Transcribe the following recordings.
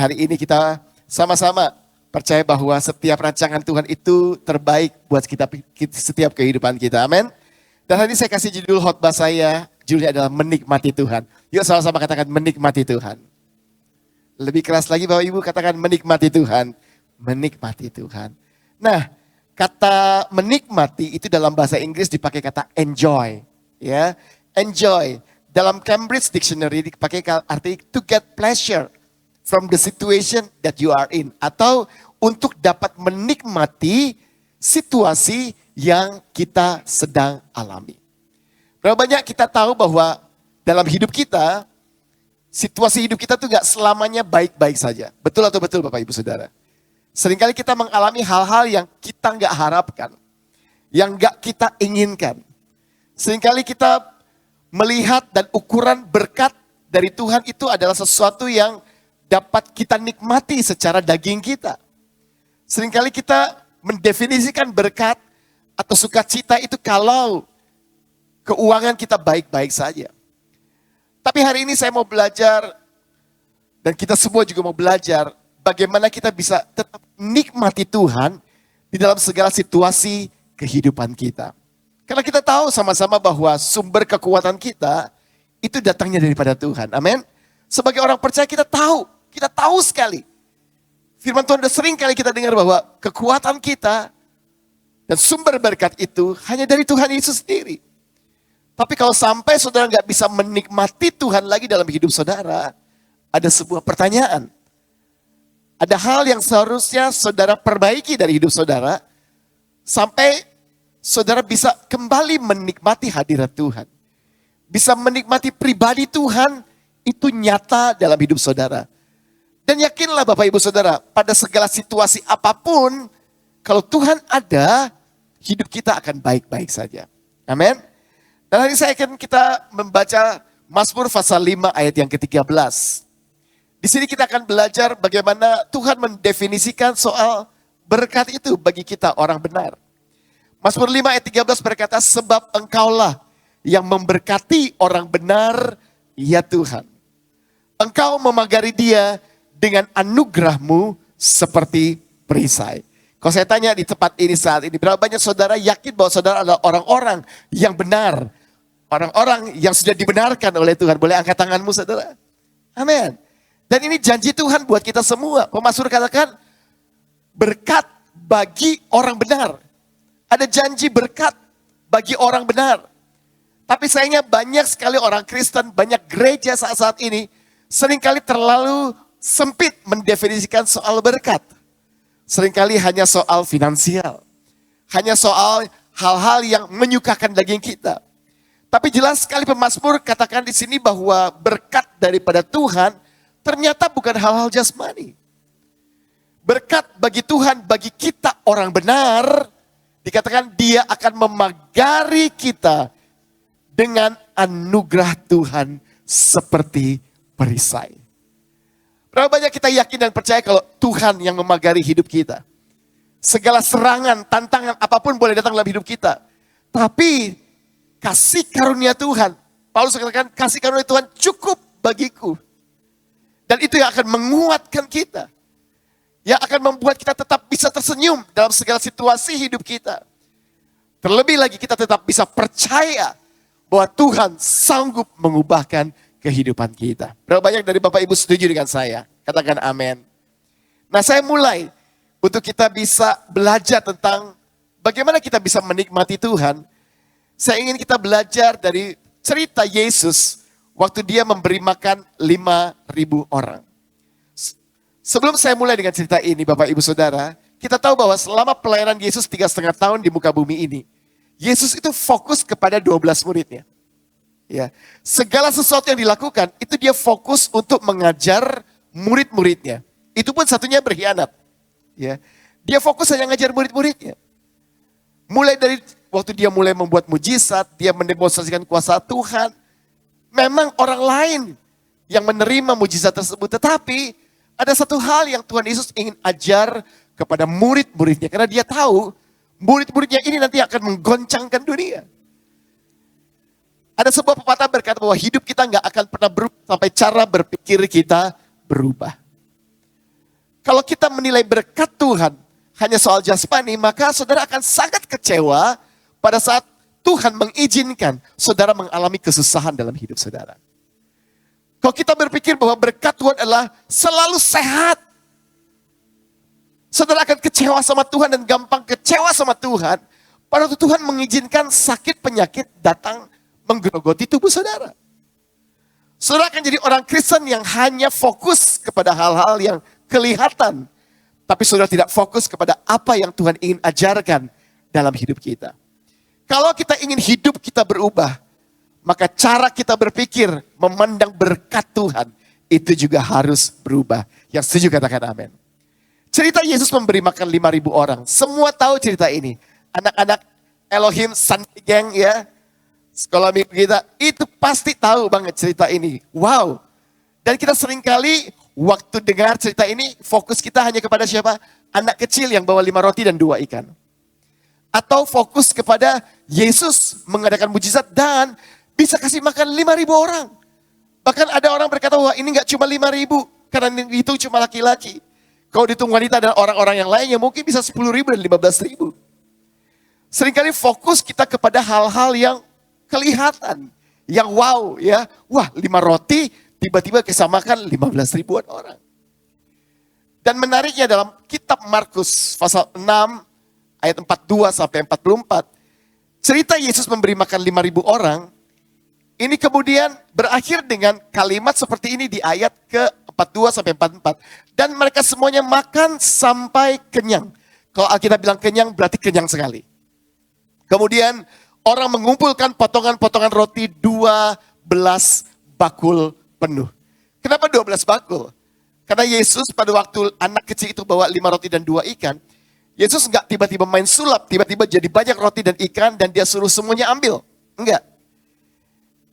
hari ini kita sama-sama percaya bahwa setiap rancangan Tuhan itu terbaik buat setiap kehidupan kita. Amin. Dan hari ini saya kasih judul khotbah saya, judulnya adalah menikmati Tuhan. Yuk sama-sama katakan menikmati Tuhan. Lebih keras lagi Bapak Ibu katakan menikmati Tuhan. Menikmati Tuhan. Nah, kata menikmati itu dalam bahasa Inggris dipakai kata enjoy. Ya, enjoy. Dalam Cambridge Dictionary dipakai arti to get pleasure from the situation that you are in. Atau untuk dapat menikmati situasi yang kita sedang alami. Berapa banyak kita tahu bahwa dalam hidup kita, situasi hidup kita tuh gak selamanya baik-baik saja. Betul atau betul Bapak Ibu Saudara? Seringkali kita mengalami hal-hal yang kita gak harapkan. Yang gak kita inginkan. Seringkali kita melihat dan ukuran berkat dari Tuhan itu adalah sesuatu yang dapat kita nikmati secara daging kita. Seringkali kita mendefinisikan berkat atau sukacita itu kalau keuangan kita baik-baik saja. Tapi hari ini saya mau belajar dan kita semua juga mau belajar bagaimana kita bisa tetap nikmati Tuhan di dalam segala situasi kehidupan kita. Karena kita tahu sama-sama bahwa sumber kekuatan kita itu datangnya daripada Tuhan. Amin. Sebagai orang percaya kita tahu sekali. Firman Tuhan sudah sering kali kita dengar bahwa kekuatan kita dan sumber berkat itu hanya dari Tuhan Yesus sendiri. Tapi kalau sampai saudara nggak bisa menikmati Tuhan lagi dalam hidup saudara, ada sebuah pertanyaan. Ada hal yang seharusnya saudara perbaiki dari hidup saudara, sampai saudara bisa kembali menikmati hadirat Tuhan. Bisa menikmati pribadi Tuhan, itu nyata dalam hidup saudara. Dan yakinlah Bapak Ibu Saudara, pada segala situasi apapun, kalau Tuhan ada, hidup kita akan baik-baik saja. Amin. Dan hari ini saya akan kita membaca Mazmur pasal 5 ayat yang ke-13. Di sini kita akan belajar bagaimana Tuhan mendefinisikan soal berkat itu bagi kita orang benar. Mazmur 5 ayat 13 berkata, sebab engkaulah yang memberkati orang benar, ya Tuhan. Engkau memagari dia dengan anugerahmu seperti perisai. Kalau saya tanya di tempat ini saat ini, berapa banyak saudara yakin bahwa saudara adalah orang-orang yang benar? Orang-orang yang sudah dibenarkan oleh Tuhan. Boleh angkat tanganmu saudara? Amin. Dan ini janji Tuhan buat kita semua. Mazmur katakan, berkat bagi orang benar. Ada janji berkat bagi orang benar. Tapi sayangnya banyak sekali orang Kristen, banyak gereja saat-saat ini, seringkali terlalu sempit mendefinisikan soal berkat. Seringkali hanya soal finansial. Hanya soal hal-hal yang menyukakan daging kita. Tapi jelas sekali pemazmur katakan di sini bahwa berkat daripada Tuhan ternyata bukan hal-hal jasmani. Berkat bagi Tuhan, bagi kita orang benar, dikatakan dia akan memagari kita dengan anugerah Tuhan seperti perisai. Berapa banyak kita yakin dan percaya kalau Tuhan yang memagari hidup kita. Segala serangan, tantangan apapun boleh datang dalam hidup kita. Tapi kasih karunia Tuhan, Paulus katakan kasih karunia Tuhan cukup bagiku. Dan itu yang akan menguatkan kita. Yang akan membuat kita tetap bisa tersenyum dalam segala situasi hidup kita. Terlebih lagi kita tetap bisa percaya bahwa Tuhan sanggup mengubahkan kehidupan kita. Berapa banyak dari Bapak Ibu setuju dengan saya? Katakan amin. Nah saya mulai untuk kita bisa belajar tentang bagaimana kita bisa menikmati Tuhan. Saya ingin kita belajar dari cerita Yesus waktu dia memberi makan 5.000 orang. Sebelum saya mulai dengan cerita ini Bapak Ibu Saudara, kita tahu bahwa selama pelayanan Yesus 3,5 tahun di muka bumi ini, Yesus itu fokus kepada 12 muridnya. Ya, segala sesuatu yang dilakukan itu dia fokus untuk mengajar murid-muridnya. Itu pun satunya berkhianat. Ya, dia fokus hanya mengajar murid-muridnya. Mulai dari waktu dia mulai membuat mujizat, dia mendemonstrasikan kuasa Tuhan. Memang orang lain yang menerima mujizat tersebut, tetapi ada satu hal yang Tuhan Yesus ingin ajar kepada murid-muridnya. Karena dia tahu murid-muridnya ini nanti akan menggoncangkan dunia. Ada sebuah pepatah berkata bahwa hidup kita nggak akan pernah berubah sampai cara berpikir kita berubah. Kalau kita menilai berkat Tuhan hanya soal jasmani, maka saudara akan sangat kecewa pada saat Tuhan mengizinkan saudara mengalami kesusahan dalam hidup saudara. Kalau kita berpikir bahwa berkat Tuhan adalah selalu sehat, saudara akan kecewa sama Tuhan dan gampang kecewa sama Tuhan. Pada waktu Tuhan mengizinkan sakit penyakit datang menggerogoti tubuh saudara. Saudara akan jadi orang Kristen yang hanya fokus kepada hal-hal yang kelihatan. Tapi saudara tidak fokus kepada apa yang Tuhan ingin ajarkan dalam hidup kita. Kalau kita ingin hidup kita berubah, maka cara kita berpikir, memandang berkat Tuhan, itu juga harus berubah. Yang setuju katakan amin. Cerita Yesus memberi makan 5.000 orang. Semua tahu cerita ini. Anak-anak Elohim Sunday Gang ya. Sekolah minggu kita, itu pasti tahu banget cerita ini. Wow. Dan kita seringkali waktu dengar cerita ini, fokus kita hanya kepada siapa? Anak kecil yang bawa 5 roti dan 2 ikan. Atau fokus kepada Yesus mengadakan mujizat dan bisa kasih makan 5.000 orang. Bahkan ada orang berkata, wah ini gak cuma 5.000, karena itu cuma laki-laki. Kalau dihitung wanita dan orang-orang yang lainnya mungkin bisa 10.000 dan 15.000. Seringkali fokus kita kepada hal-hal yang kelihatan, yang wow ya. Wah 5 roti tiba-tiba kesamakan 15 ribuan orang. Dan menariknya dalam kitab Markus pasal 6 ayat 42 sampai 44. Cerita Yesus memberi makan 5.000 orang. Ini kemudian berakhir dengan kalimat seperti ini di ayat ke-42 sampai 44. Dan mereka semuanya makan sampai kenyang. Kalau Alkitab bilang kenyang berarti kenyang sekali. Kemudian orang mengumpulkan potongan-potongan roti 12 bakul penuh. Kenapa 12 bakul? Karena Yesus pada waktu anak kecil itu bawa 5 roti dan 2 ikan. Yesus enggak tiba-tiba main sulap, tiba-tiba jadi banyak roti dan ikan dan dia suruh semuanya ambil. Enggak.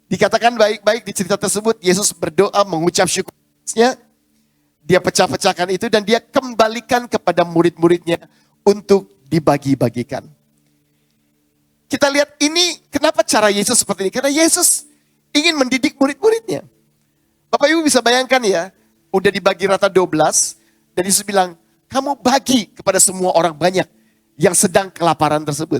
Dikatakan baik-baik di cerita tersebut, Yesus berdoa mengucap syukurnya. Dia pecah-pecahkan itu dan dia kembalikan kepada murid-muridnya untuk dibagi-bagikan. Kita lihat ini, kenapa cara Yesus seperti ini? Karena Yesus ingin mendidik murid-muridnya. Bapak Ibu bisa bayangkan ya, udah dibagi rata 12, dan Yesus bilang, kamu bagi kepada semua orang banyak yang sedang kelaparan tersebut.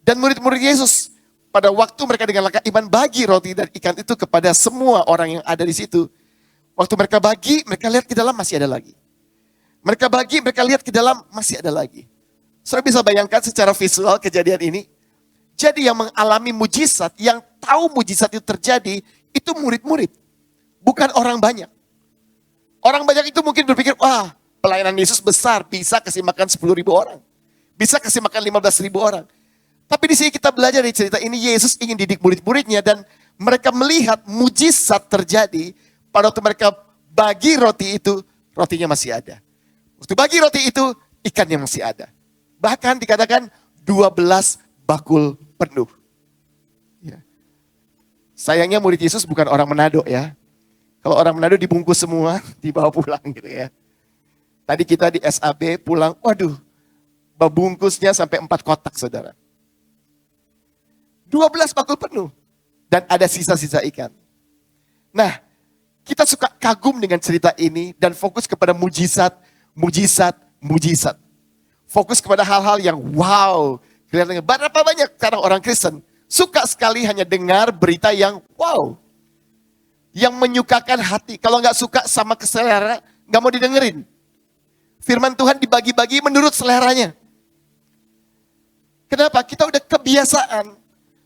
Dan murid-murid Yesus, pada waktu mereka dengan langkah iman bagi roti dan ikan itu kepada semua orang yang ada di situ. Waktu mereka bagi, mereka lihat ke dalam masih ada lagi. Mereka bagi, mereka lihat ke dalam masih ada lagi. Saudara bisa bayangkan secara visual kejadian ini. Jadi yang mengalami mujizat, yang tahu mujizat itu terjadi, itu murid-murid. Bukan orang banyak. Orang banyak itu mungkin berpikir, wah pelayanan Yesus besar, bisa kasih makan 10.000 orang. Bisa kasih makan 15.000 orang. Tapi di sini kita belajar dari cerita ini, Yesus ingin didik murid-muridnya dan mereka melihat mujizat terjadi pada waktu mereka bagi roti itu, rotinya masih ada. Waktu bagi roti itu, ikannya masih ada. Bahkan dikatakan 12 bakul penuh. Ya. Sayangnya murid Yesus bukan orang Manado ya. Kalau orang Manado dibungkus semua, dibawa pulang gitu ya. Tadi kita di SAB pulang, waduh, bungkusnya sampai 4 kotak saudara. 12 bakul penuh. Dan ada sisa-sisa ikan. Nah, kita suka kagum dengan cerita ini dan fokus kepada mujizat, mujizat, mujizat. Fokus kepada hal-hal yang wow. Kelihatannya berapa banyak sekarang orang Kristen suka sekali hanya dengar berita yang wow. Yang menyukakan hati. Kalau nggak suka sama keselera, nggak mau didengerin. Firman Tuhan dibagi-bagi menurut seleranya. Kenapa? Kita udah kebiasaan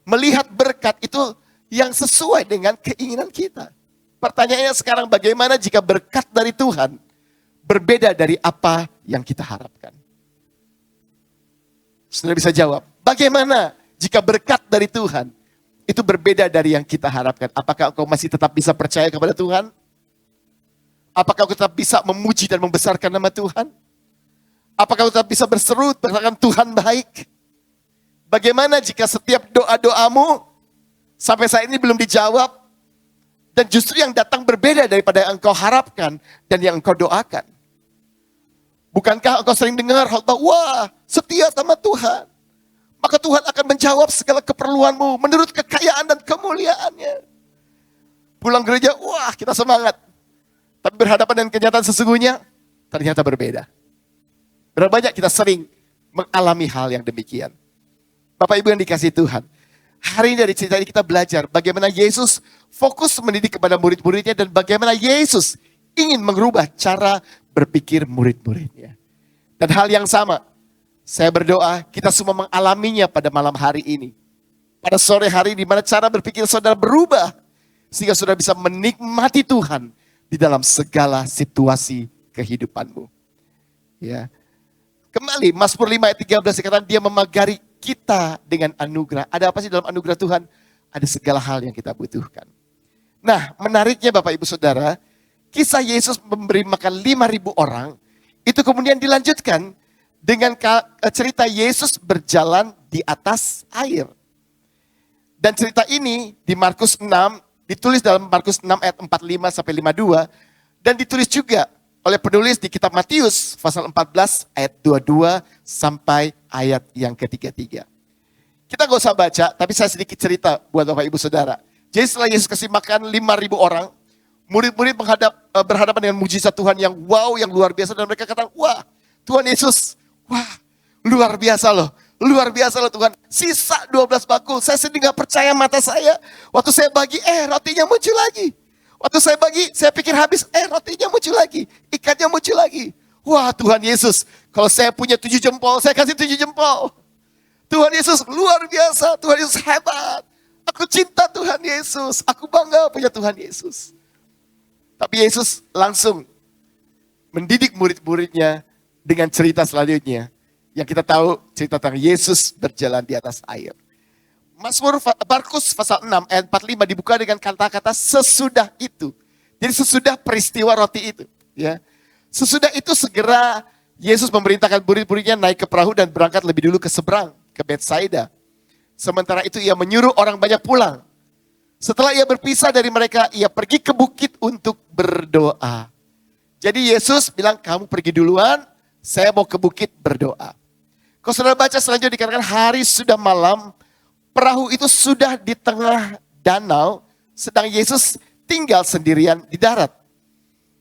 melihat berkat itu yang sesuai dengan keinginan kita. Pertanyaannya sekarang bagaimana jika berkat dari Tuhan berbeda dari apa yang kita harapkan? Saudara bisa jawab, bagaimana jika berkat dari Tuhan itu berbeda dari yang kita harapkan? Apakah engkau masih tetap bisa percaya kepada Tuhan? Apakah engkau tetap bisa memuji dan membesarkan nama Tuhan? Apakah engkau tetap bisa berseru, berkatakan Tuhan baik? Bagaimana jika setiap doa-doamu sampai saat ini belum dijawab? Dan justru yang datang berbeda daripada yang engkau harapkan dan yang engkau doakan. Bukankah engkau sering dengar khotbah, wah setia sama Tuhan. Maka Tuhan akan menjawab segala keperluanmu menurut kekayaan dan kemuliaannya. Pulang gereja, wah kita semangat. Tapi berhadapan dengan kenyataan sesungguhnya, ternyata berbeda. Berapa banyak kita sering mengalami hal yang demikian. Bapak Ibu yang dikasihi Tuhan, hari ini dari cerita ini kita belajar bagaimana Yesus fokus mendidik kepada murid-muridnya dan bagaimana Yesus ingin mengubah cara berpikir murid-muridnya. Dan hal yang sama, saya berdoa kita semua mengalaminya pada malam hari ini. Pada sore hari di mana cara berpikir saudara berubah. Sehingga saudara bisa menikmati Tuhan di dalam segala situasi kehidupanmu. Ya. Kembali, Mazmur 5 ayat 13 dikatakan dia memagari kita dengan anugerah. Ada apa sih dalam anugerah Tuhan? Ada segala hal yang kita butuhkan. Nah, menariknya Bapak Ibu Saudara, kisah Yesus memberi makan 5.000 orang, itu kemudian dilanjutkan dengan cerita Yesus berjalan di atas air. Dan cerita ini di Markus 6, ditulis dalam Markus 6 ayat 45 sampai 52, dan ditulis juga oleh penulis di kitab Matius pasal 14 ayat 22 sampai ayat yang ke-33. Kita gak usah baca, tapi saya sedikit cerita buat Bapak Ibu Saudara. Jadi setelah Yesus kasih makan 5.000 orang, murid-murid berhadapan dengan mujizat Tuhan yang wow, yang luar biasa. Dan mereka katakan, wah Tuhan Yesus, wah luar biasa loh. Luar biasa loh Tuhan. Sisa 12 bakul, saya sendiri gak percaya mata saya. Waktu saya bagi, rotinya muncul lagi. Waktu saya bagi, saya pikir habis, rotinya muncul lagi. Ikannya muncul lagi. Wah Tuhan Yesus, kalau saya punya 7 jempol, saya kasih 7 jempol. Tuhan Yesus luar biasa, Tuhan Yesus hebat. Aku cinta Tuhan Yesus, aku bangga punya Tuhan Yesus. Tapi Yesus langsung mendidik murid-muridnya dengan cerita selanjutnya. Yang kita tahu cerita tentang Yesus berjalan di atas air. Markus pasal 6 ayat 45 dibuka dengan kata-kata sesudah itu. Jadi sesudah peristiwa roti itu. Ya. Sesudah itu segera Yesus memerintahkan murid-muridnya naik ke perahu dan berangkat lebih dulu ke seberang, ke Betsaida. Sementara itu ia menyuruh orang banyak pulang. Setelah ia berpisah dari mereka, ia pergi ke bukit untuk berdoa. Jadi Yesus bilang, kamu pergi duluan, saya mau ke bukit berdoa. Kalau saudara baca selanjutnya dikatakan hari sudah malam, perahu itu sudah di tengah danau, sedang Yesus tinggal sendirian di darat.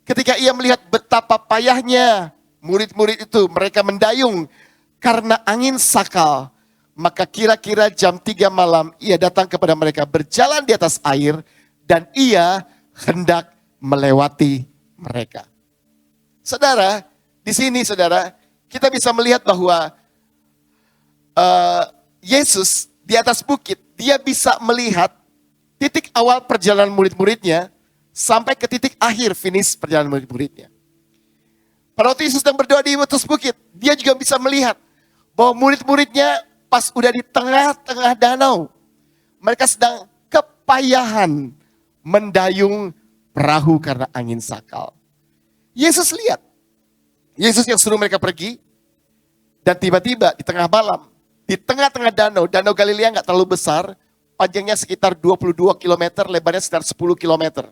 Ketika ia melihat betapa payahnya murid-murid itu, mereka mendayung karena angin sakal. Maka kira-kira jam 3 malam ia datang kepada mereka berjalan di atas air dan ia hendak melewati mereka. Saudara, di sini saudara, kita bisa melihat bahwa Yesus di atas bukit, dia bisa melihat titik awal perjalanan murid-muridnya sampai ke titik akhir finish perjalanan murid-muridnya. Pada waktu Yesus sedang berdoa di atas bukit, dia juga bisa melihat bahwa murid-muridnya pas udah di tengah-tengah danau, mereka sedang kepayahan mendayung perahu karena angin sakal. Yesus lihat, Yesus yang suruh mereka pergi, dan tiba-tiba di tengah malam, di tengah-tengah danau Galilea nggak terlalu besar, panjangnya sekitar 22 km, lebarnya sekitar 10 km.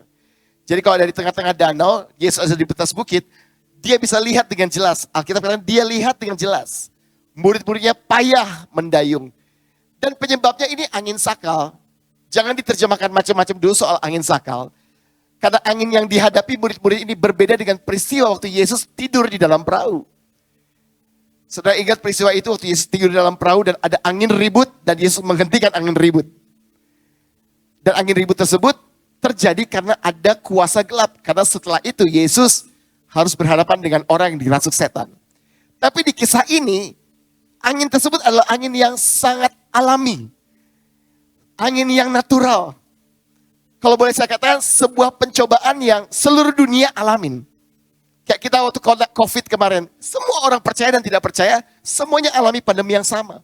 Jadi kalau dari tengah-tengah danau, Yesus ada di atas bukit, dia bisa lihat dengan jelas. Alkitab katakan dia lihat dengan jelas. Murid-muridnya payah mendayung. Dan penyebabnya ini angin sakal. Jangan diterjemahkan macam-macam dulu soal angin sakal. Karena angin yang dihadapi murid-murid ini berbeda dengan peristiwa waktu Yesus tidur di dalam perahu. Saudara ingat peristiwa itu waktu Yesus tidur di dalam perahu dan ada angin ribut dan Yesus menghentikan angin ribut. Dan angin ribut tersebut terjadi karena ada kuasa gelap. Karena setelah itu Yesus harus berhadapan dengan orang yang dirasuk setan. Tapi di kisah ini, angin tersebut adalah angin yang sangat alami. Angin yang natural. Kalau boleh saya katakan sebuah pencobaan yang seluruh dunia alamin. Kayak kita waktu COVID kemarin, semua orang percaya dan tidak percaya, semuanya alami pandemi yang sama.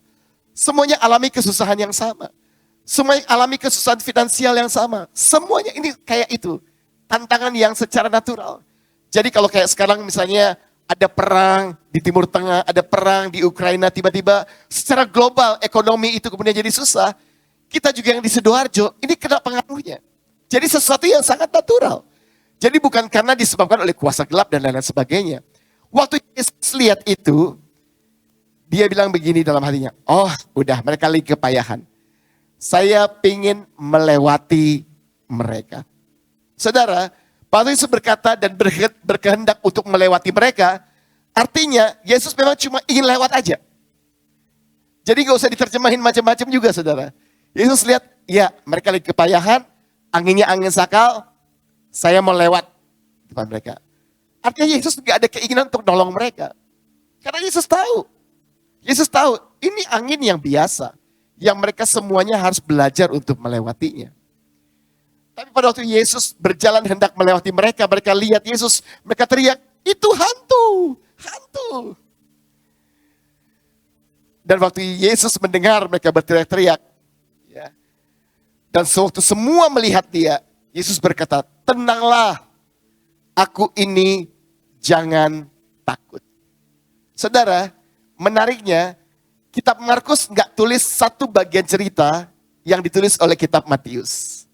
Semuanya alami kesusahan yang sama. Semuanya alami kesusahan finansial yang sama. Semuanya ini kayak itu. Tantangan yang secara natural. Jadi kalau kayak sekarang misalnya ada perang di Timur Tengah, ada perang di Ukraina, tiba-tiba secara global ekonomi itu kemudian jadi susah. Kita juga yang di Sidoarjo, ini kena pengaruhnya. Jadi sesuatu yang sangat natural. Jadi bukan karena disebabkan oleh kuasa gelap dan lain-lain sebagainya. Waktu Yesus lihat itu, dia bilang begini dalam hatinya, oh udah mereka lagi kepayahan. Saya ingin melewati mereka. Saudara, Waktu Yesus berkata dan berkehendak untuk melewati mereka, artinya Yesus memang cuma ingin lewat aja. Jadi gak usah diterjemahin macam-macam juga saudara. Yesus lihat, ya mereka lagi kepayahan, anginnya angin sakal, saya mau lewat depan mereka. Artinya Yesus gak ada keinginan untuk nolong mereka. Karena Yesus tahu ini angin yang biasa, yang mereka semuanya harus belajar untuk melewatinya. Tapi pada waktu Yesus berjalan hendak melewati mereka, mereka lihat Yesus, mereka teriak, itu hantu, hantu. Dan waktu Yesus mendengar mereka berteriak-teriak, ya, dan sewaktu semua melihat dia, Yesus berkata, tenanglah, aku ini, jangan takut. Saudara, menariknya, kitab Markus nggak tulis satu bagian cerita yang ditulis oleh kitab Matius.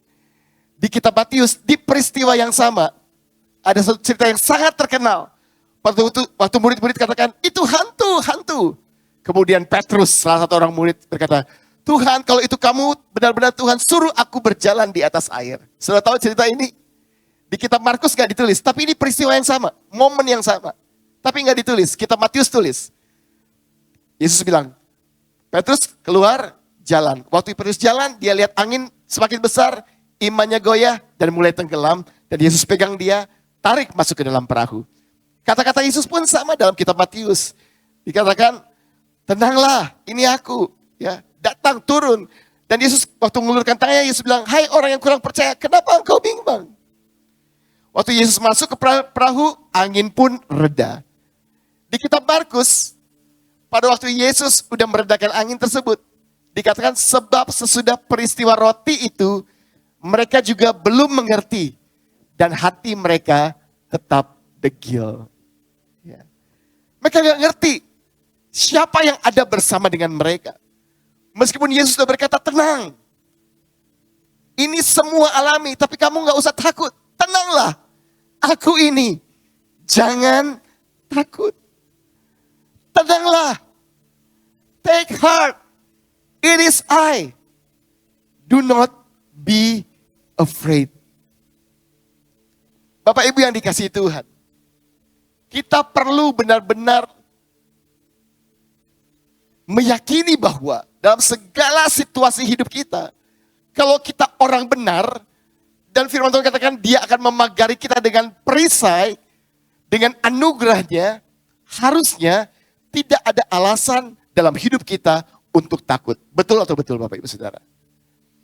Di kitab Matius, di peristiwa yang sama, ada satu cerita yang sangat terkenal. Waktu murid-murid katakan, itu hantu, hantu. Kemudian Petrus, salah satu orang murid berkata, Tuhan kalau itu kamu benar-benar Tuhan suruh aku berjalan di atas air. Sudah tahu cerita ini? Di kitab Markus gak ditulis, tapi ini peristiwa yang sama, momen yang sama. Tapi gak ditulis, kitab Matius tulis. Yesus bilang, Petrus keluar, jalan. Waktu Petrus jalan, dia lihat angin semakin besar, imannya goyah dan mulai tenggelam. Dan Yesus pegang dia, tarik masuk ke dalam perahu. Kata-kata Yesus pun sama dalam kitab Matius. Dikatakan, tenanglah, ini aku, ya, datang turun. Dan Yesus waktu mengulurkan tangannya, Yesus bilang, hai orang yang kurang percaya, kenapa engkau bimbang? Waktu Yesus masuk ke perahu, angin pun reda. Di kitab Markus, pada waktu Yesus sudah meredakan angin tersebut, dikatakan sebab sesudah peristiwa roti itu, mereka juga belum mengerti. Dan hati mereka tetap degil. Ya. Mereka gak ngerti siapa yang ada bersama dengan mereka. Meskipun Yesus sudah berkata, tenang. Ini semua alami, tapi kamu gak usah takut. Tenanglah, aku ini. Jangan takut. Tenanglah. Take heart. It is I. Do not be afraid. Bapak Ibu yang dikasihi Tuhan. Kita perlu benar-benar meyakini bahwa dalam segala situasi hidup kita, kalau kita orang benar, dan firman Tuhan katakan dia akan memagari kita dengan perisai, dengan anugerahnya, harusnya tidak ada alasan dalam hidup kita untuk takut. Betul atau betul Bapak Ibu Saudara?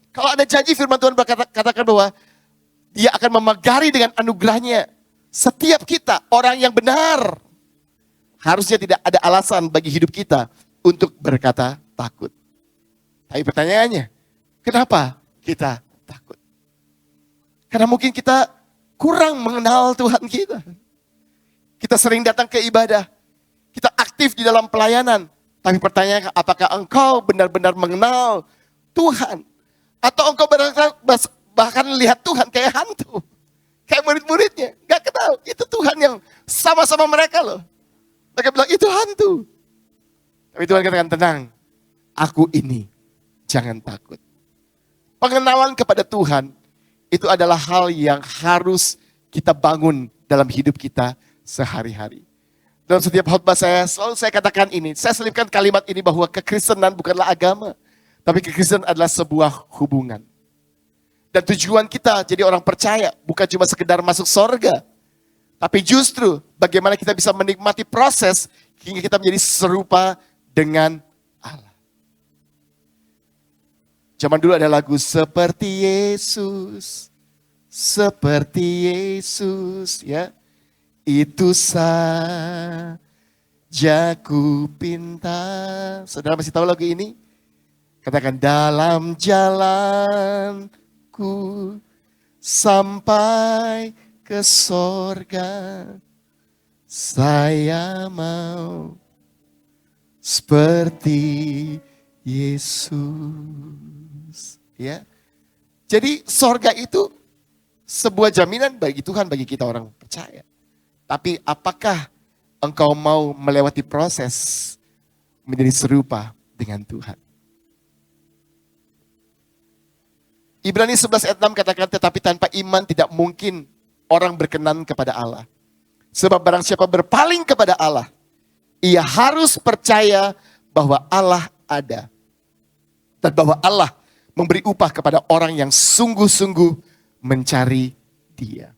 Kalau ada janji firman Tuhan katakan bahwa dia akan memagari dengan anugerahnya. Setiap kita, orang yang benar, harusnya tidak ada alasan bagi hidup kita untuk berkata takut. Tapi pertanyaannya, kenapa kita takut? Karena mungkin kita kurang mengenal Tuhan kita. Kita sering datang ke ibadah. Kita aktif di dalam pelayanan. Tapi pertanyaannya, apakah engkau benar-benar mengenal Tuhan? Atau engkau bahkan lihat Tuhan kayak hantu. Kayak murid-muridnya. Gak kenal. Itu Tuhan yang sama-sama mereka loh. Mereka bilang, itu hantu. Tapi Tuhan katakan, tenang. Aku ini. Jangan takut. Pengenalan kepada Tuhan. Itu adalah hal yang harus kita bangun dalam hidup kita sehari-hari. Dalam setiap khotbah selalu saya katakan ini. Saya selipkan kalimat ini bahwa kekristenan bukanlah agama. Tapi kekristenan adalah sebuah hubungan. Dan tujuan kita jadi orang percaya bukan cuma sekedar masuk sorga. Tapi justru bagaimana kita bisa menikmati proses hingga kita menjadi serupa dengan Allah. Zaman dulu ada lagu seperti Yesus, ya. Itu saja ku pinta. Saudara masih tahu lagu ini? Katakan dalam jalanku sampai ke sorga, saya mau seperti Yesus. Ya, jadi sorga itu sebuah jaminan bagi Tuhan, bagi kita orang percaya. Tapi apakah engkau mau melewati proses menjadi serupa dengan Tuhan? Ibrani 11 ayat 6 katakan, tetapi tanpa iman tidak mungkin orang berkenan kepada Allah. Sebab barang siapa berpaling kepada Allah, ia harus percaya bahwa Allah ada. Dan bahwa Allah memberi upah kepada orang yang sungguh-sungguh mencari Dia.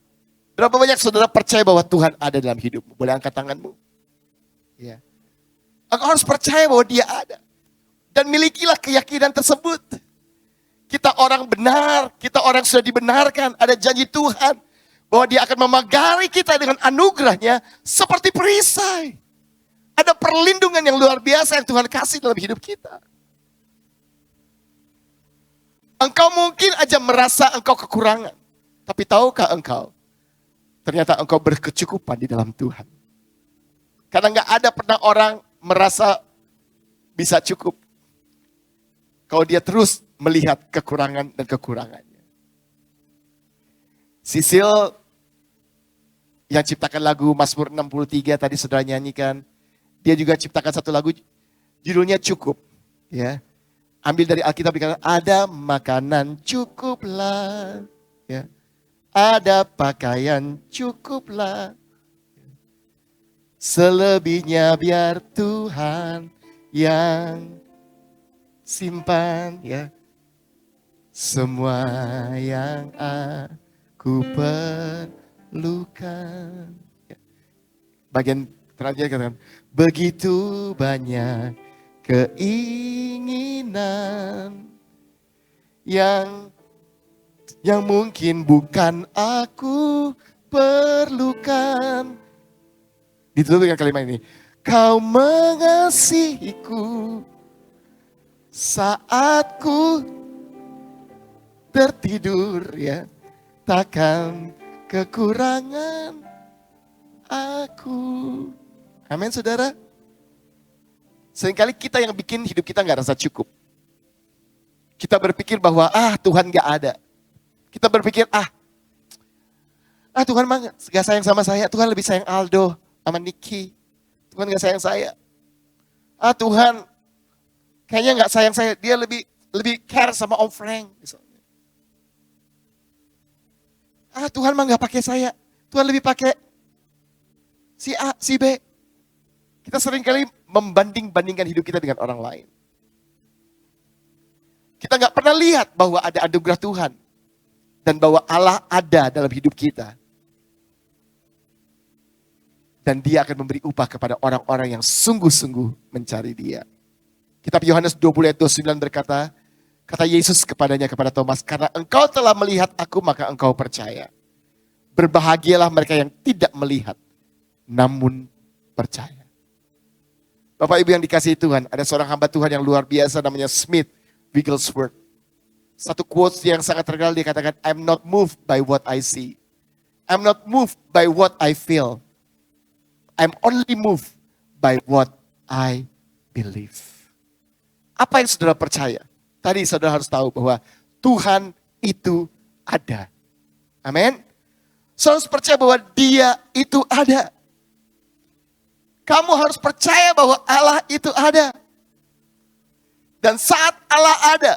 Berapa banyak saudara percaya bahwa Tuhan ada dalam hidupmu? Boleh angkat tanganmu? Ya. Engkau harus percaya bahwa Dia ada. Dan milikilah keyakinan tersebut. Kita orang benar, kita orang sudah dibenarkan. Ada janji Tuhan bahwa Dia akan memagari kita dengan anugerahnya seperti perisai. Ada perlindungan yang luar biasa yang Tuhan kasih dalam hidup kita. Engkau mungkin aja merasa engkau kekurangan. Tapi tahukah engkau, ternyata engkau berkecukupan di dalam Tuhan. Karena gak ada pernah orang merasa bisa cukup. Kalau dia terus melihat kekurangan dan kekurangannya. Sisil yang ciptakan lagu Mazmur 63 tadi saudara nyanyikan. Dia juga ciptakan satu lagu judulnya Cukup. Ya. Ambil dari Alkitab dikatakan ada makanan cukuplah. Ya. Ada pakaian cukuplah. Selebihnya biar Tuhan yang simpan, ya. Semua yang aku perlukan. Ya. Bagian terakhir katakan, begitu banyak keinginan yang mungkin bukan aku perlukan. Ditutup dengan kalimat ini. Kau mengasihiku saat ku tertidur, ya. Takkan kekurangan aku. Amin saudara. Seringkali kita yang bikin hidup kita gak rasa cukup. Kita berpikir bahwa Tuhan gak ada. Kita berpikir Tuhan mah gak sayang sama saya. Tuhan lebih sayang Aldo sama Niki. Tuhan gak sayang saya. Tuhan kayaknya gak sayang saya. Dia lebih care sama Om Frank. Misalnya. Tuhan mah gak pakai saya. Tuhan lebih pakai si A, si B. Kita seringkali membanding-bandingkan hidup kita dengan orang lain. Kita gak pernah lihat bahwa ada anugerah Tuhan. Dan bahwa Allah ada dalam hidup kita. Dan Dia akan memberi upah kepada orang-orang yang sungguh-sungguh mencari Dia. Kitab Yohanes 20 ayat 29 berkata, kata Yesus kepadanya, kepada Thomas, karena engkau telah melihat aku, maka engkau percaya. Berbahagialah mereka yang tidak melihat, namun percaya. Bapak Ibu yang dikasihi Tuhan, ada seorang hamba Tuhan yang luar biasa namanya Smith Wigglesworth. Satu quotes yang sangat terkenal, dia katakan, I'm not moved by what I see. I'm not moved by what I feel. I'm only moved by what I believe. Apa yang saudara percaya? Tadi saudara harus tahu bahwa Tuhan itu ada. Amin. Saudara harus percaya bahwa Dia itu ada. Kamu harus percaya bahwa Allah itu ada. Dan saat Allah ada,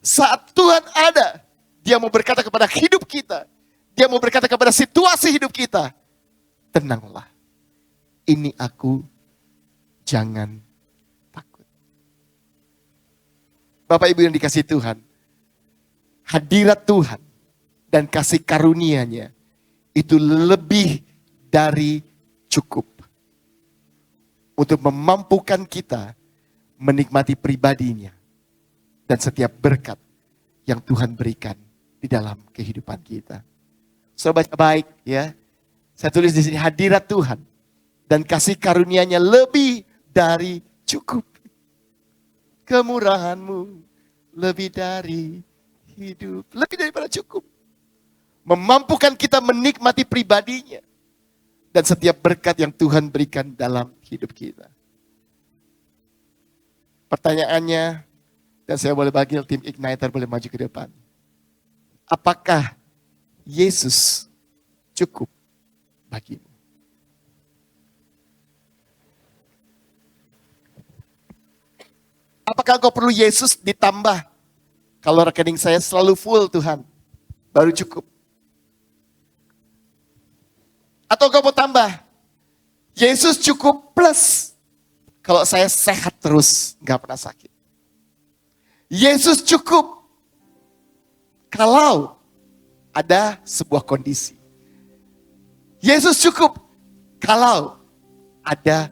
saat Tuhan ada, Dia mau berkata kepada hidup kita. Dia mau berkata kepada situasi hidup kita. Tenanglah. Ini aku, jangan takut. Bapak Ibu yang dikasihi Tuhan. Hadirat Tuhan dan kasih karunia-Nya itu lebih dari cukup. Untuk memampukan kita menikmati pribadinya. Dan setiap berkat yang Tuhan berikan di dalam kehidupan kita. Saudara baca baik ya. Saya tulis di sini hadirat Tuhan. Dan kasih karunia-Nya lebih dari cukup. Kemurahan-Mu lebih dari hidup. Lebih daripada cukup. Memampukan kita menikmati pribadinya. Dan setiap berkat yang Tuhan berikan dalam hidup kita. Pertanyaannya, dan saya boleh panggil tim Igniter boleh maju ke depan. Apakah Yesus cukup bagimu? Apakah engkau perlu Yesus ditambah? Kalau rekening saya selalu full Tuhan, baru cukup. Atau kau mau tambah, Yesus cukup plus kalau saya sehat terus, gak pernah sakit. Yesus cukup kalau ada sebuah kondisi. Yesus cukup kalau ada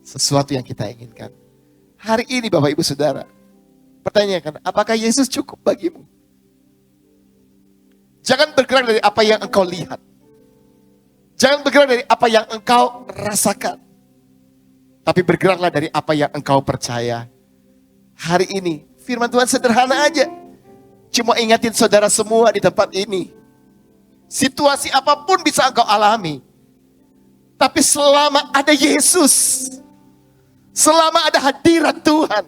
sesuatu yang kita inginkan. Hari ini Bapak Ibu Saudara, pertanyakan, apakah Yesus cukup bagimu? Jangan bergerak dari apa yang engkau lihat. Jangan bergerak dari apa yang engkau rasakan. Tapi bergeraklah dari apa yang engkau percaya. Hari ini, firman Tuhan sederhana aja. Cuma ingatin saudara semua di tempat ini. Situasi apapun bisa engkau alami. Tapi selama ada Yesus, selama ada hadirat Tuhan,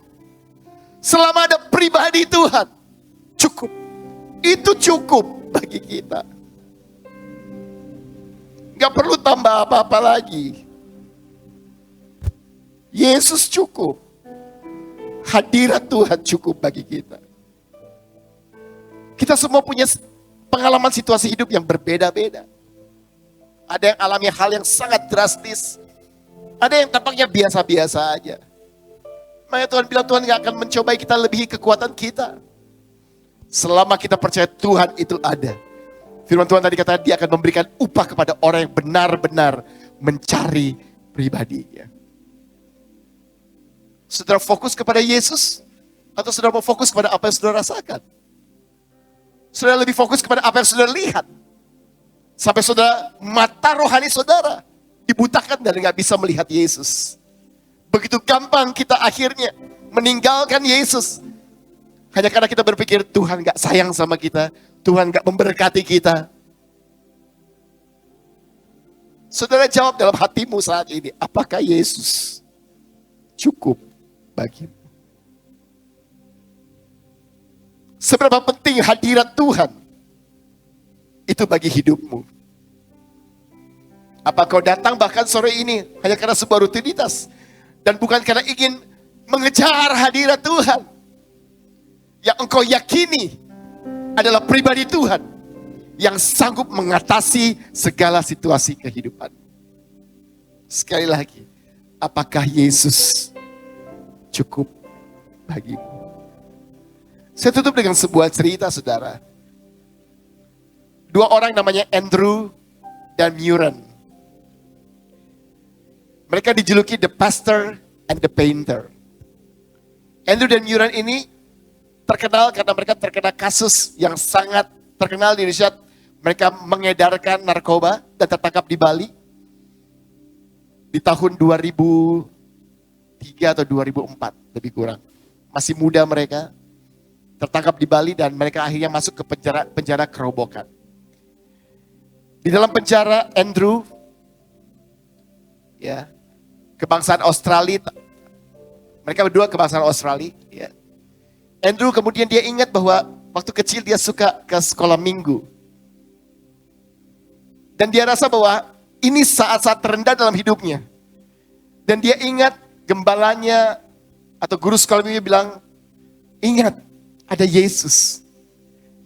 selama ada pribadi Tuhan, cukup. Itu cukup bagi kita. Gak perlu tambah apa-apa lagi. Yesus cukup. Hadirat Tuhan cukup bagi kita. Kita semua punya pengalaman situasi hidup yang berbeda-beda. Ada yang alami hal yang sangat drastis. Ada yang tampaknya biasa-biasa aja. Makanya Tuhan bilang Tuhan gak akan mencobai kita lebihi kekuatan kita. Selama kita percaya Tuhan itu ada. Firman Tuhan tadi kata dia akan memberikan upah kepada orang yang benar-benar mencari pribadinya. Saudara fokus kepada Yesus? Atau saudara mau fokus kepada apa yang saudara rasakan? Saudara lebih fokus kepada apa yang saudara lihat? Sampai saudara, mata rohani saudara dibutakan dan gak bisa melihat Yesus. Begitu gampang kita akhirnya meninggalkan Yesus. Hanya karena kita berpikir Tuhan gak sayang sama kita. Tuhan gak memberkati kita. Saudara jawab dalam hatimu saat ini. Apakah Yesus cukup bagimu? Seberapa penting hadirat Tuhan itu bagi hidupmu? Apa kau datang bahkan sore ini hanya karena sebuah rutinitas dan bukan karena ingin mengejar hadirat Tuhan yang engkau yakini adalah pribadi Tuhan yang sanggup mengatasi segala situasi kehidupan? Sekali lagi, apakah Yesus cukup bagimu? Saya tutup dengan sebuah cerita, saudara. Dua orang namanya Andrew dan Muren. Mereka dijuluki the pastor and the painter. Andrew dan Muren ini terkenal karena mereka terkena kasus yang sangat terkenal di Indonesia. Mereka mengedarkan narkoba dan tertangkap di Bali. Di tahun 2003 atau 2004, lebih kurang. Masih muda mereka. Tertangkap di Bali dan mereka akhirnya masuk ke penjara kerobokan. Di dalam penjara Andrew, ya, kebangsaan Australia, mereka berdua kebangsaan Australia. Ya. Andrew kemudian dia ingat bahwa waktu kecil dia suka ke sekolah minggu. Dan dia rasa bahwa ini saat-saat terendah dalam hidupnya. Dan dia ingat gembalanya atau guru sekolah minggu bilang, ingat, ada Yesus.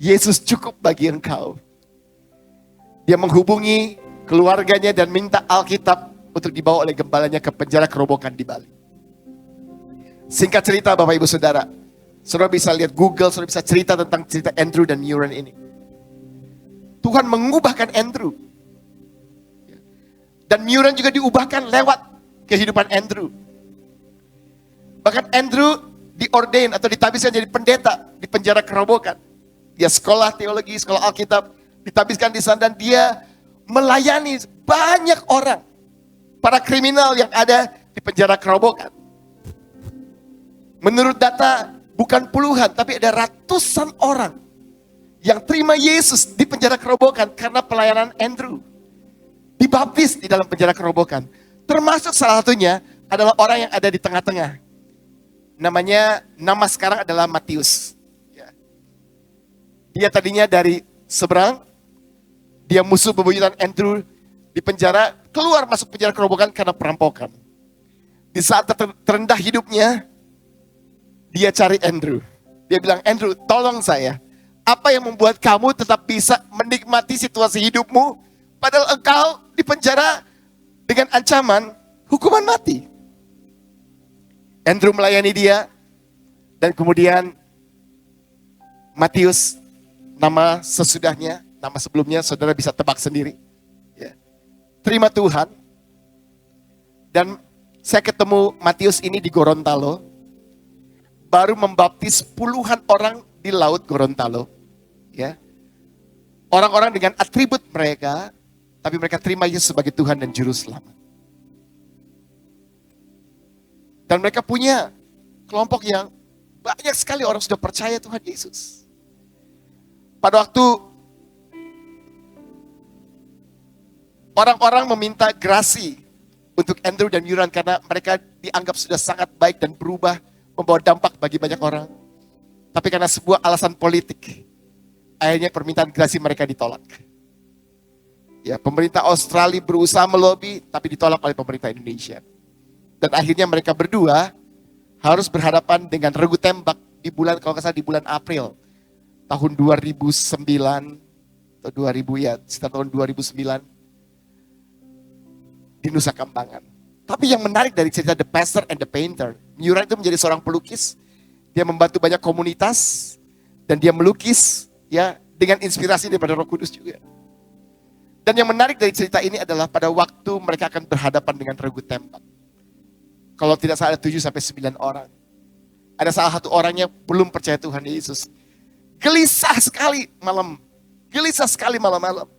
Yesus cukup bagi engkau. Dia menghubungi keluarganya dan minta Alkitab untuk dibawa oleh gembalanya ke penjara kerobokan di Bali. Singkat cerita Bapak Ibu Saudara, saudara bisa lihat Google, saudara bisa cerita tentang cerita Andrew dan Muren ini. Tuhan mengubahkan Andrew. Dan Muren juga diubahkan lewat kehidupan Andrew. Bahkan Andrew diordain atau ditabiskan jadi pendeta di penjara kerobokan. Dia sekolah teologi, sekolah Alkitab, ditabiskan di sana dan dia melayani banyak orang. Para kriminal yang ada di penjara kerobokan. Menurut data bukan puluhan tapi ada ratusan orang yang terima Yesus di penjara kerobokan karena pelayanan Andrew. Dibaptis di dalam penjara kerobokan. Termasuk salah satunya adalah orang yang ada di tengah-tengah. Nama sekarang adalah Matius. Dia tadinya dari seberang, dia musuh bebuyutan Andrew di penjara, keluar masuk penjara kerobokan karena perampokan. Di saat terendah hidupnya, dia cari Andrew. Dia bilang, Andrew, tolong saya. Apa yang membuat kamu tetap bisa menikmati situasi hidupmu, Padahal engkau dipenjara dengan ancaman hukuman mati. Andrew melayani dia, dan kemudian Matius, nama sesudahnya, nama sebelumnya saudara bisa tebak sendiri. Ya. Terima Tuhan. Dan saya ketemu Matius ini di Gorontalo, baru membaptis puluhan orang di laut Gorontalo. Ya. Orang-orang dengan atribut mereka, tapi mereka terima Yesus sebagai Tuhan dan Juru Selamat. Dan mereka punya kelompok yang banyak sekali orang sudah percaya Tuhan Yesus. Pada waktu orang-orang meminta grasi untuk Andrew dan Yuran karena mereka dianggap sudah sangat baik dan berubah, membawa dampak bagi banyak orang. Tapi karena sebuah alasan politik, akhirnya permintaan grasi mereka ditolak. Ya, pemerintah Australia berusaha melobi, tapi ditolak oleh pemerintah Indonesia. Dan akhirnya mereka berdua harus berhadapan dengan regu tembak di bulan, kalau nggak salah di bulan April tahun 2009 atau 2000 ya, sekitar tahun 2009 di Nusa Kambangan. Tapi yang menarik dari cerita The Pastor and the Painter, Yuran itu menjadi seorang pelukis, dia membantu banyak komunitas dan dia melukis ya dengan inspirasi daripada Roh Kudus juga. Dan yang menarik dari cerita ini adalah pada waktu mereka akan berhadapan dengan regu tembak. Kalau tidak salah ada 7-9 orang. Ada salah satu orangnya belum percaya Tuhan Yesus. Gelisah sekali malam. Gelisah sekali malam-malam.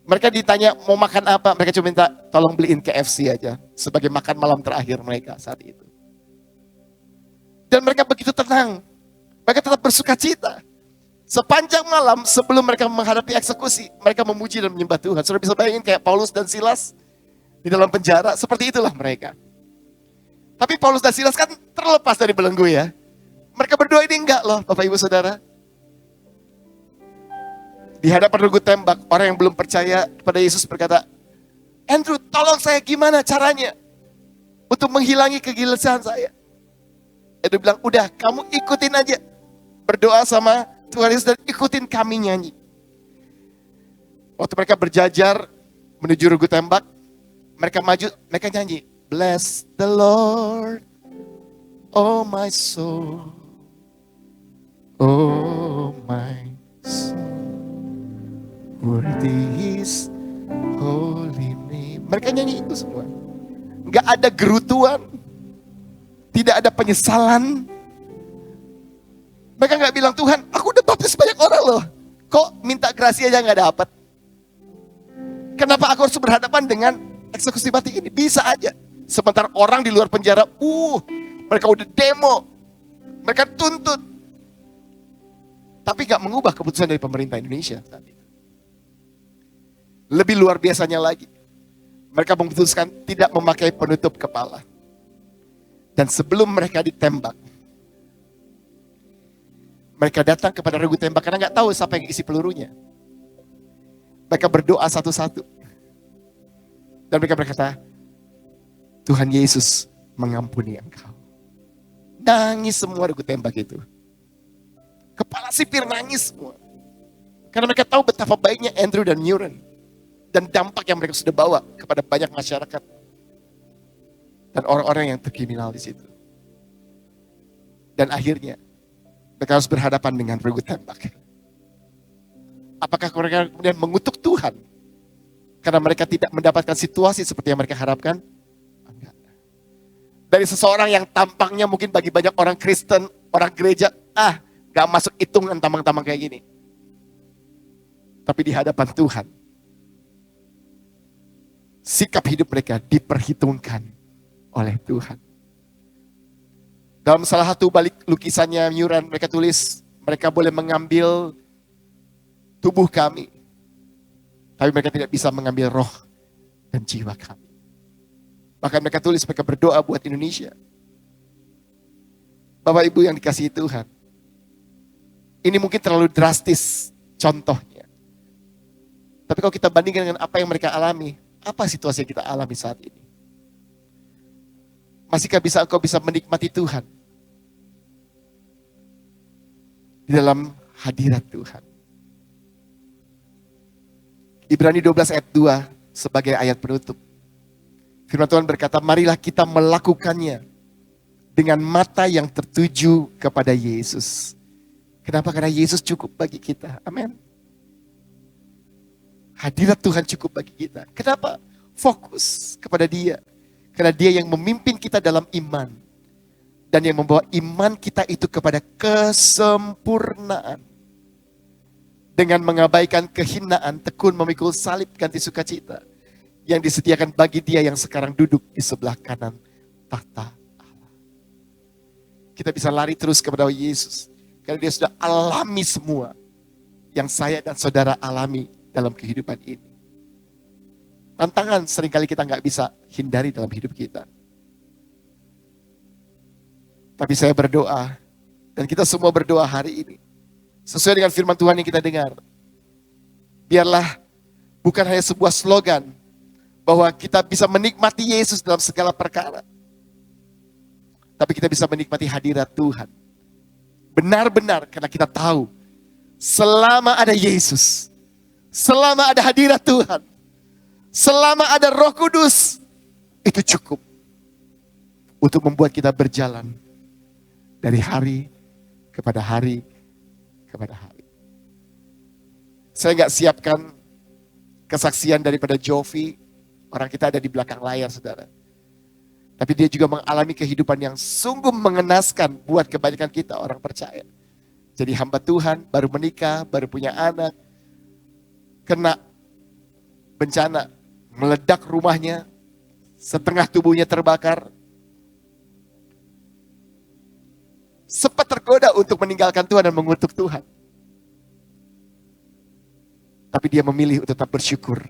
Mereka ditanya mau makan apa. Mereka cuma minta tolong beliin KFC aja. Sebagai makan malam terakhir mereka saat itu. Dan mereka begitu tenang. Mereka tetap bersuka cita. Sepanjang malam sebelum mereka menghadapi eksekusi. Mereka memuji dan menyembah Tuhan. Saudara bisa bayangin kayak Paulus dan Silas di dalam penjara. Seperti itulah mereka. Tapi Paulus dan Silas kan terlepas dari belenggu ya. Mereka berdua ini enggak loh Bapak Ibu Saudara. Di hadapan regu tembak, orang yang belum percaya kepada Yesus berkata, Andrew tolong saya gimana caranya untuk menghilangi kegelisahan saya. Andrew bilang, udah kamu ikutin aja. Berdoa sama Tuhan Yesus dan ikutin kami nyanyi. Waktu mereka berjajar menuju regu tembak, mereka maju, mereka nyanyi. Bless the Lord, oh my soul, oh my soul, worthy is holy name. Mereka nyanyi itu semua. Gak ada gerutuan, tidak ada penyesalan. Mereka gak bilang, Tuhan aku udah baptis banyak orang loh, kok minta grasi aja gak dapat. Kenapa aku harus berhadapan dengan eksekusi mati ini? Bisa aja. Sementara orang di luar penjara, mereka udah demo, mereka tuntut. Tapi gak mengubah keputusan dari pemerintah Indonesia saat itu. Lebih luar biasanya lagi, mereka memutuskan tidak memakai penutup kepala. Dan sebelum mereka ditembak, mereka datang kepada regu tembak karena gak tahu siapa yang isi pelurunya. Mereka berdoa satu-satu. Dan mereka berkata, Tuhan Yesus mengampuni engkau. Nangis semua regu tembak itu. Kepala sipir nangis semua. Karena mereka tahu betapa baiknya Andrew dan Yuran. Dan dampak yang mereka sudah bawa kepada banyak masyarakat. Dan orang-orang yang terkriminal di situ. Dan akhirnya mereka harus berhadapan dengan regu tembak. Apakah mereka kemudian mengutuk Tuhan? Karena mereka tidak mendapatkan situasi seperti yang mereka harapkan? Dari seseorang yang tampangnya mungkin bagi banyak orang Kristen, orang gereja, gak masuk hitungan tampang-tampang kayak gini. Tapi di hadapan Tuhan, sikap hidup mereka diperhitungkan oleh Tuhan. Dalam salah satu balik lukisannya Yuran, mereka tulis, mereka boleh mengambil tubuh kami, tapi mereka tidak bisa mengambil roh dan jiwa kami. Bahkan mereka tulis, mereka berdoa buat Indonesia. Bapak Ibu yang dikasihi Tuhan, ini mungkin terlalu drastis contohnya. Tapi kalau kita bandingkan dengan apa yang mereka alami, apa situasi yang kita alami saat ini? Masihkah engkau bisa menikmati Tuhan? Di dalam hadirat Tuhan. Ibrani 12 ayat 2 sebagai ayat penutup. Firman Tuhan berkata, marilah kita melakukannya dengan mata yang tertuju kepada Yesus. Kenapa? Karena Yesus cukup bagi kita. Amin. Hadirat Tuhan cukup bagi kita. Kenapa? Fokus kepada Dia. Karena Dia yang memimpin kita dalam iman. Dan yang membawa iman kita itu kepada kesempurnaan. Dengan mengabaikan kehinaan, tekun memikul salib ganti sukacita. Yang disediakan bagi Dia yang sekarang duduk di sebelah kanan tahta Allah. Kita bisa lari terus kepada Yesus. Karena Dia sudah alami semua yang saya dan saudara alami dalam kehidupan ini. Tantangan seringkali kita nggak bisa hindari dalam hidup kita. Tapi saya berdoa, dan kita semua berdoa hari ini, sesuai dengan firman Tuhan yang kita dengar. Biarlah bukan hanya sebuah slogan, bahwa kita bisa menikmati Yesus dalam segala perkara. Tapi kita bisa menikmati hadirat Tuhan. Benar-benar karena kita tahu, selama ada Yesus, selama ada hadirat Tuhan, selama ada Roh Kudus, itu cukup untuk membuat kita berjalan dari hari kepada hari kepada hari. Saya nggak siapkan kesaksian daripada Jovi, orang kita ada di belakang layar, saudara. Tapi dia juga mengalami kehidupan yang sungguh mengenaskan buat kebanyakan kita orang percaya. Jadi hamba Tuhan, baru menikah, baru punya anak, kena bencana, meledak rumahnya, setengah tubuhnya terbakar. Sempat tergoda untuk meninggalkan Tuhan dan mengutuk Tuhan. Tapi dia memilih untuk tetap bersyukur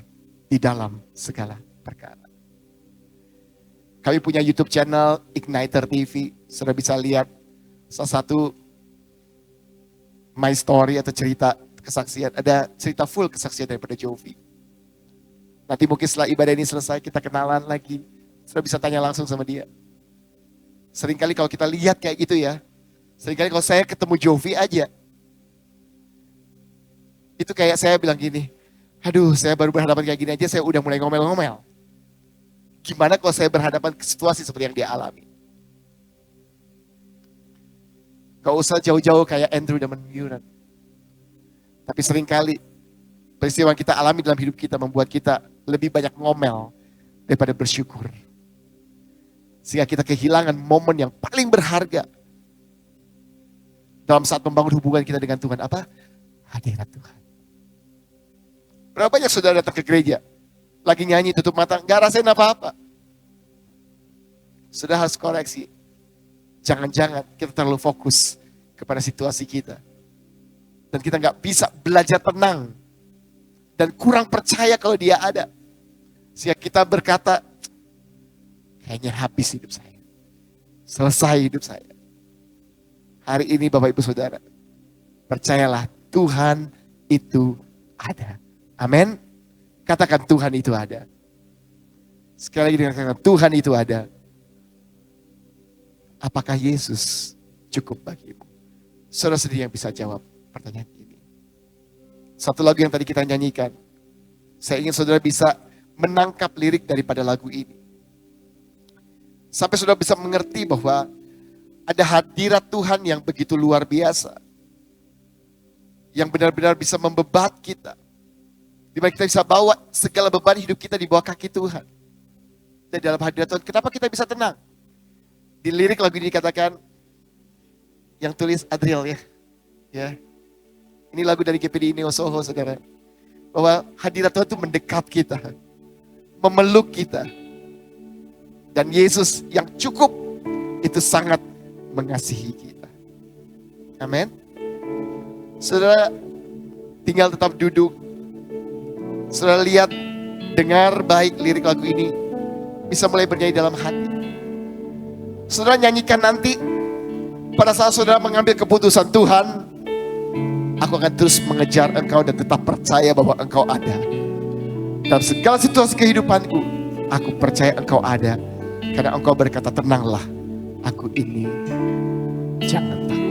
di dalam segala perkara. Kami punya YouTube channel Igniter TV. Sudah bisa lihat salah satu my story atau cerita kesaksian. Ada cerita full kesaksian daripada Jovi. Nanti mungkin setelah ibadah ini selesai kita kenalan lagi. Sudah bisa tanya langsung sama dia. Seringkali kalau kita lihat kayak gitu ya. Seringkali kalau saya ketemu Jovi aja. Itu kayak saya bilang gini. Aduh, saya baru berhadapan kayak gini aja saya udah mulai ngomel-ngomel. Gimana kalau saya berhadapan ke situasi seperti yang dia alami? Gak usah jauh-jauh kayak Andrew dan Meuran. Tapi seringkali peristiwa yang kita alami dalam hidup kita membuat kita lebih banyak ngomel daripada bersyukur. Sehingga kita kehilangan momen yang paling berharga dalam saat membangun hubungan kita dengan Tuhan. Apa? Hadirat Tuhan. Berapa banyak saudara datang ke gereja, lagi nyanyi tutup mata, gak rasain apa-apa. Sudah harus koreksi. Jangan-jangan kita terlalu fokus kepada situasi kita. Dan kita gak bisa belajar tenang. Dan kurang percaya kalau dia ada. Sehingga kita berkata, kayaknya habis hidup saya. Selesai hidup saya. Hari ini Bapak Ibu Saudara, percayalah Tuhan itu ada. Amin. Katakan Tuhan itu ada. Sekali lagi dengan katakan Tuhan itu ada. Apakah Yesus cukup bagimu? Saudara sendiri yang bisa jawab pertanyaan ini. Satu lagu yang tadi kita nyanyikan. Saya ingin saudara bisa menangkap lirik daripada lagu ini. Sampai saudara bisa mengerti bahwa ada hadirat Tuhan yang begitu luar biasa. Yang benar-benar bisa membebat kita. Di mana kita bisa bawa segala beban hidup kita di bawah kaki Tuhan. Dan dalam hadirat Tuhan, kenapa kita bisa tenang? Di lirik lagu ini dikatakan, yang tulis Adriel ya. Ini lagu dari GPD Neo Soho, saudara. Bahwa hadirat Tuhan itu mendekap kita. Memeluk kita. Dan Yesus yang cukup, itu sangat mengasihi kita. Amin. Saudara, tinggal tetap duduk. Saudara lihat, dengar baik lirik lagu ini. Bisa mulai bernyanyi dalam hati. Saudara nyanyikan nanti. Pada saat saudara mengambil keputusan, Tuhan, aku akan terus mengejar Engkau dan tetap percaya bahwa Engkau ada. Dalam segala situasi kehidupanku, aku percaya Engkau ada. Karena Engkau berkata, tenanglah, aku ini, jangan takut.